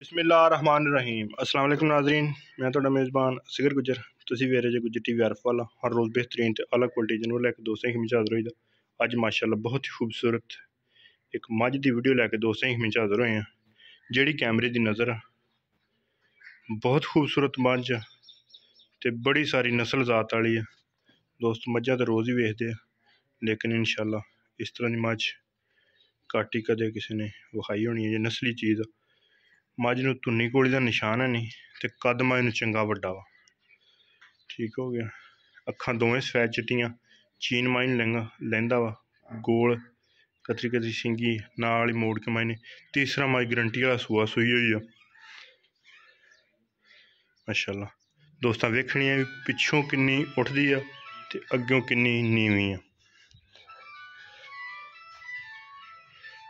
बिस्मिल्लाहिर्रहमानिर्रहीम। अस्सलाम वालेकुम नाज़रीन, मैं तुहाडा मेज़बान असगर गुजर। तुसीं वेरे जे गुजर टीवी आरफ वाला हर रोज़ बेहतरीन ते आला क्वालिटी जानवर लैके दोस्तें की खिदमत हाज़र होई दा। अज माशाअल्लाह बहुत ही खूबसूरत एक मझ की वीडियो लैके दोस्तें की खिदमत हाज़र होए हैं, जिहड़ी कैमरे की नज़र बहुत खूबसूरत मझ ते बड़ी सारी नस्ल जात वाली है। दोस्त मझां तो रोज़ ही वेखदे आ, लेकिन इंशाअल्लाह इस तरह की मझ घट ही कदे किसी ने विखाई होनी है। जे नस्ली चीज़ मझ नूं धुन्नी घोड़ी का निशान है नहीं, तो कद मझ नूं चंगा वड्डा वा। ठीक हो गया। अखां दोवें सफैद चिट्टियां, चीन मझ लैंदा वा, गोल कतरी कतरी सिंगी नाल ही मोड़ के मायने। तीसरा मझ गरंटी वाला सूआ सूई हुई है माशाअल्लाह। दोस्तां वेखनी है भी पिछों किन्नी उठदी है ते अग्गों किन्नी नीवीं है।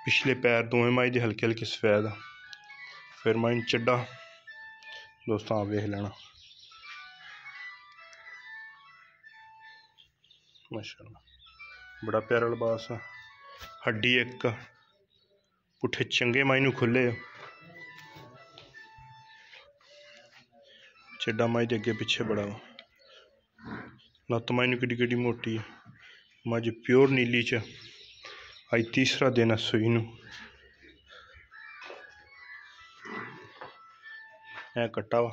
पिछले पैर दोवें मझ दे हल्के हल्के सफैद आ। फिर मझ चड्डा दोस्तों आप वेख लेना माशाअल्लाह, बड़ा प्यारा लिबास है। हड्डी एक पुट्ठे चंगे मझ नूं खुले, चड्डा मझ दे अगे पिछे बड़ा वा। लत्त मझ नूं किड्डी किड्डी मोटी है। मझ प्योर नीली च अज तीसरा दिन है सूई नूं। है कट्टा वा,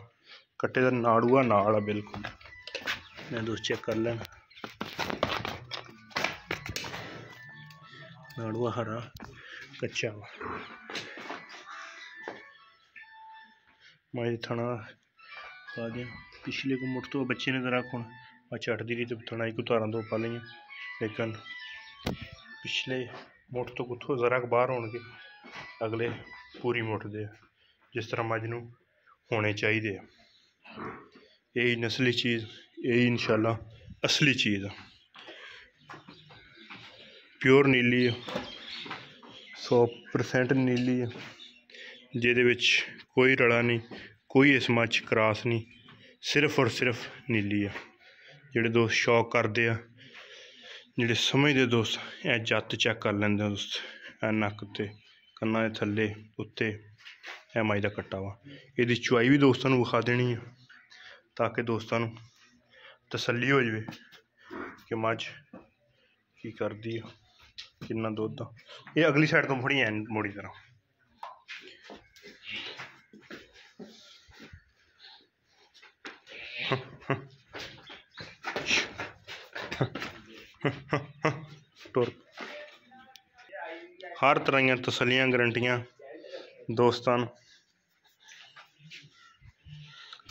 कट्टे का नाड़ूआ नाल है बिल्कुल। मैं दोस्त चेक कर लेना, नाड़ूआ हरा कच्चा वा। मझ थना खा दिया पिछले को मुठ तो बच्चे ने जरा खुण चढ़ती रही तो थना एक उतारा दो पा लिया, लेकिन पिछले मुठ तो कुत्थों जरा बाहर होने अगले पूरी मुठ दे, जिस तरह मझ नूं होने चाहिए। यही नस्ली चीज़, यही इंशाल्लाह असली चीज़ है। प्योर नीली है, 100% नीली है, जिहदे विच कोई रला नहीं, कोई इस मझ क्रॉस नहीं, सिर्फ और सिर्फ नीली है। जिहड़े दोस्त शौक करते हैं, जिहड़े समझते दोस्त ए जत्त चेक कर लेंदे दोस्त। ए नक ते कन्ना दे थल्ले उत्ते ए मझ दा कट्टा वा। इहदी चुआई भी दोस्तां नूं विखा देनी है, ताकि दोस्तां नूं तसल्ली हो जाए कि मझ की करदी है, किन्ना दुद्ध आ। ये अगली साइड तो थोड़ी एन मोड़ी तरह टुर हर तरह दी तसलियां गरंटियां दोस्तां नूं।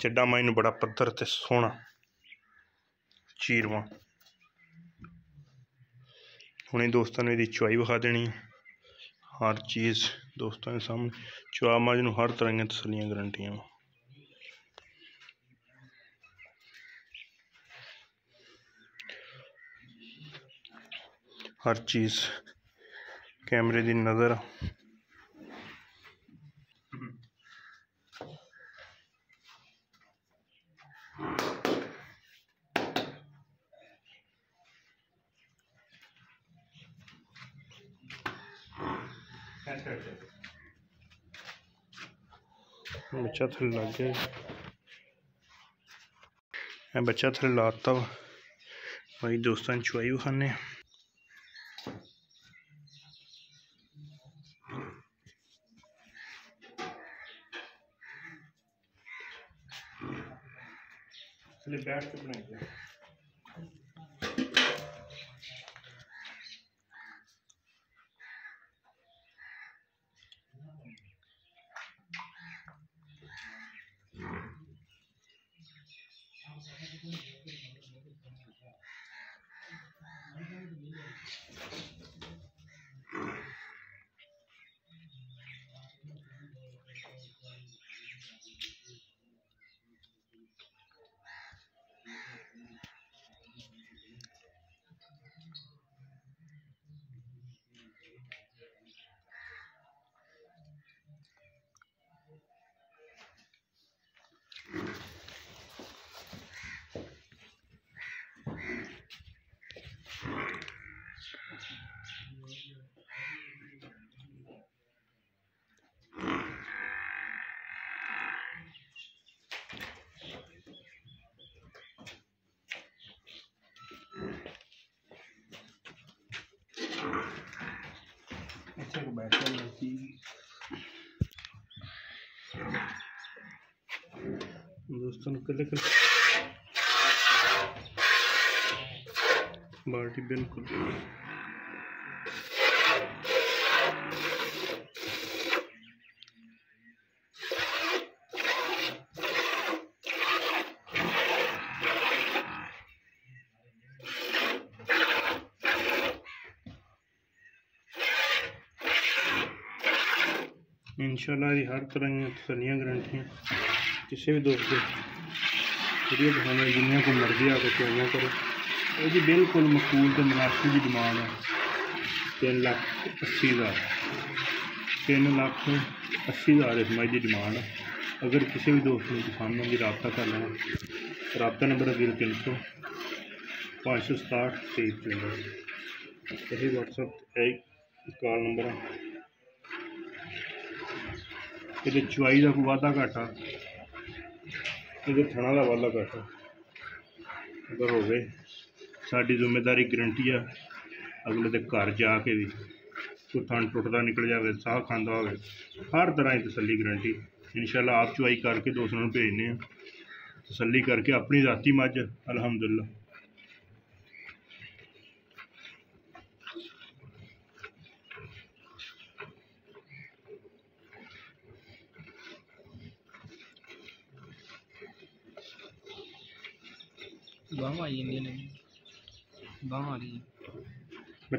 चड्डा मझ नूं बड़ा पत्थर ते सोहना चीरवा। हुणे दोस्तां नूं इहदी चुआई विखा देनी है, हर चीज़ दोस्तों के सामने। चुआ मझ नूं हर तरह दी तसलियां गरंटियां। हर चीज़ कैमरे की नज़र। बच्चा थले लग गया, बच्चा थले लाता वा भाई। दोस्तों चुआई विखाने बैठ के बनाई। बैठे नहीं दोस्तों कल बाल्टी बिल्कुल इंशाल्लाह हर तरह की तसलियाँ गारंटियाँ किसी भी दोस्त वीडियो दिखाने जिन्हें को मर्जी आकर चुनाव करो जी बिल्कुल मकबूल तो मुनासिब की डिमांड है 3,80,000 3,80,000 इस मई की डिमांड है। अगर किसी भी दोस्त ने पसंद होगी रबता कर लेना। रबता नंबर है 0300 567 2354 यही व्हाट्सएप कॉल नंबर है। ये चुवाई का कोई वाधा घाटा ये थणा का वाधा घाटा अगर हो गए साड़ी जिम्मेदारी गारंटी है। अगले के घर जाके भी कोई थन टुटता निकल जाए साह खांदा हो हर तरह की तसली गारंटी इंशाल्लाह आप चुवाई करके दोस्तों को भेजने तसली करके अपनी जाती मझ अल्हम्दुलिल्लाह।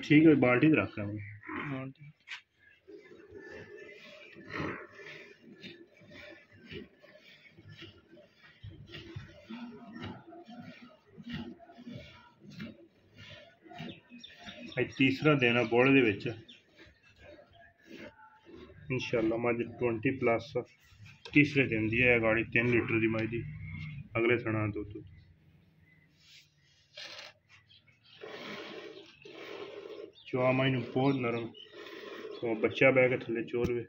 ठीक है बाल्टी तो रखा है तीसरा देना बोले दे विच इंशाल्लाह मझ 20+ तीसरे दिन दी है गाड़ी 3 लीटर की मझ दी अगले थणा दुध चुआ मझ बहुत नरम तो बच्चा बह के थले चोरवे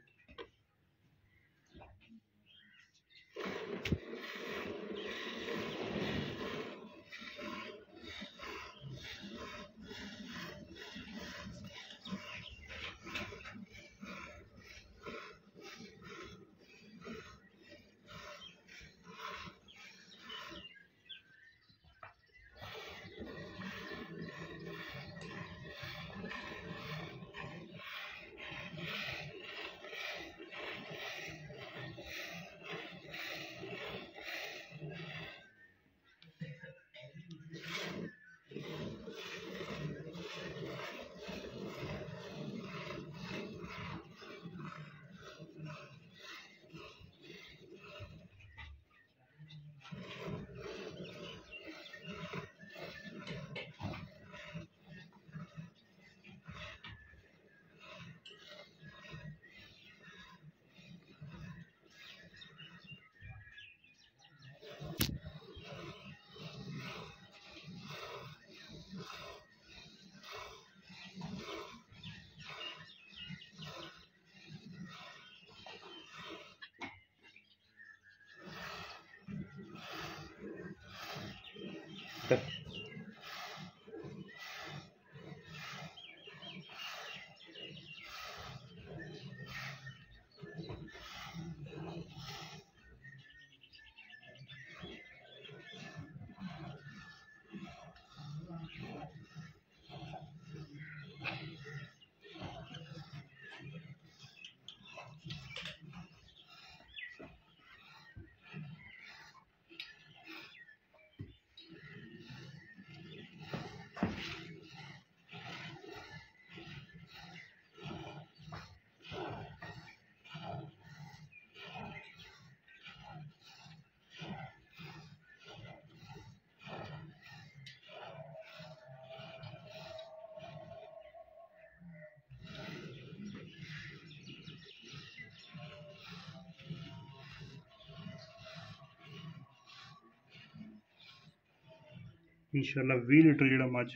इंशाल्लाह 20 लीटर जो मझ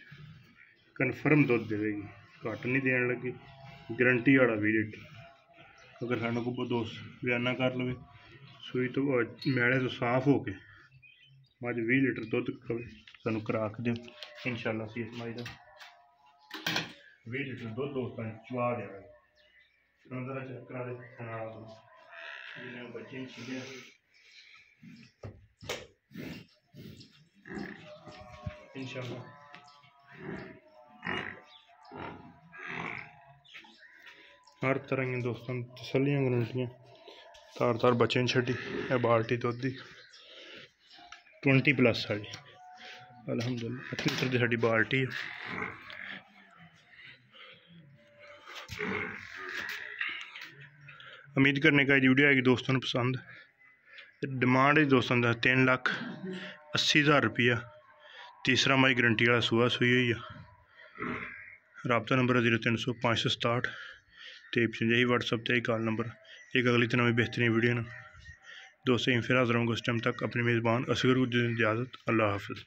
कन्फर्म दुध देगी घट नहीं देन लगी गारंटी वाला 20 लीटर। अगर सानू को दोस्त बयाना कर लवे सूई तो मैले तो साफ हो के मझ 20 लीटर दुध सानू करा के दिओ इंशाल्लाह असीं इस मझ दा 20 लीटर दुध दोस्तां चुआ देवांगे। अंदर चेक करा दे खाना तो जिन्हें बच्चे चीजें इंशाल्लाह हर तरह की दोस्तों तसलियां गारंटियां तार तार बच्चे छड़ी है बाल्टी दुध दी 20+ साड़ी अलहमदुलिल्लाह 8 लीटर की साड़ी बाल्टी है। उम्मीद करने का वीडियो आएगी दोस्तों ने पसंद। डिमांड है दोस्तों का 3,80,000 रुपया। तीसरा माई गारंटी वाला सूआ सूई हुई है। रबता नंबर 0300 567 53 व्हाट्सअप पर कॉल नंबर। एक अगली तो नवी बेहतरीन वीडियो ना दोस्तों फिर हाजिर होंगे उस टाइम तक अपने मेज़बान असगर गुज्जर इजाज़त। अल्लाह हाफिज़।